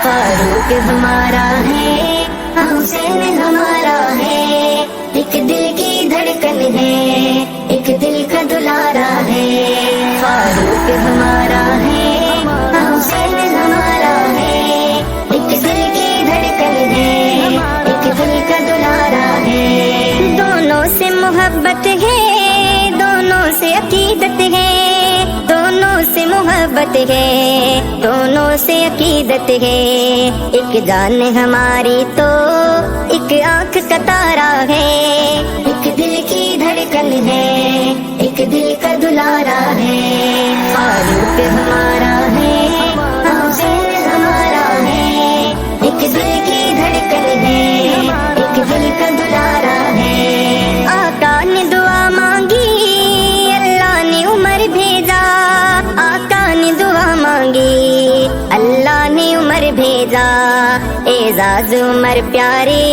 फारूक हमारा है, हुसैन हमारा है, एक दिल की धड़कन है, एक दिल का दुलारा है। फारूक हमारा है, हुसैन हमारा है, एक दिल की धड़कन है, एक दिल का दुलारा है। दोनों से मोहब्बत है, दोनों से अकीदत है, दोनों से मोहब्बत है, दोनों से अकीदत है। एक जान हमारी तो एक आंख का तारा है, एक दिल की धड़कन है, एक दिल का दुलारा है। फारूक हमारा है, हुसैन हमारा है, एक दिल की धड़कन है, एक दिल का दुलारा है। आका ने दुआ मांगी, अल्लाह ने उमर भेजा, आका ने दुआ मांगी, अल्लाह ने उमर भेजा। एजाज उमर प्यारे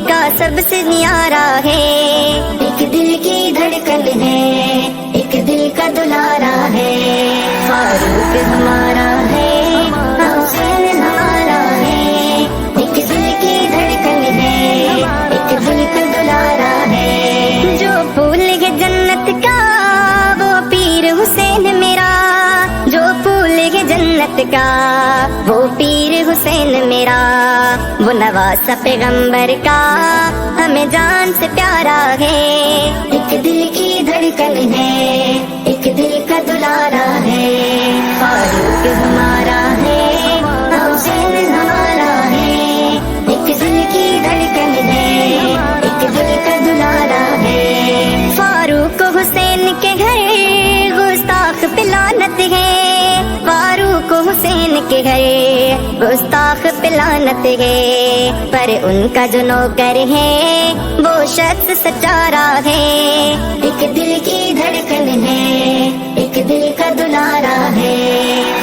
का सबसे न्यारा है, एक दिल की धड़कन है, एक दिल का दुलारा है। फारूक हमारा है, हुसैन हमारा है, एक दिल की धड़कन है, एक दिल का दुलारा है। जो फूल है जन्नत का वो पीर हुसैन मेरा, जो फूल है जन्नत का वो पीर हुसैन मेरा। वो नवासा पैगंबर का हमें जान से प्यारा है, एक दिल की धड़कन है, एक दिल का दुलारा है। फारूक हमारा है, हुसैन हमारा है, एक दिल की धड़कन है, एक दिल का दुलारा है। फारूक हुसैन के घर गुस्ताख पे लानत है, फारूक हुसैन के घर गुस्ताख पे लानत है, पर उनका जो नौकर है वो शख्स सच्चारा है, एक दिल की धड़कन है, एक दिल का दुलारा है।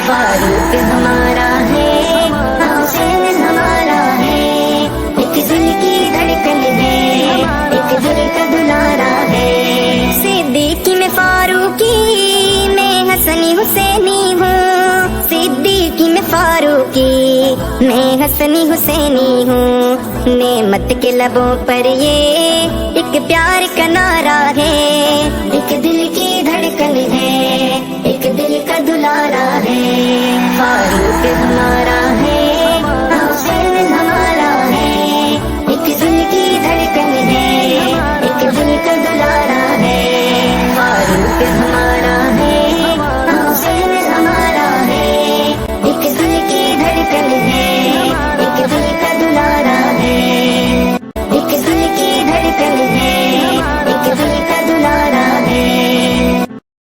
फारूक हमारा है, हुसैन हमारा है, एक दिल की धड़कन है, एक दिल का दुलारा है। सिद्दीकी में फारूकी, मैं हसनी हुसैनी हूँ, सिद्दीकी में फारूकी, मैं हसनी हुसैनी हूँ। नेमत के लबों पर ये एक प्यार का नारा है, एक दिल की धड़कन है, एक दिल का दुलारा है। फारूक हमारा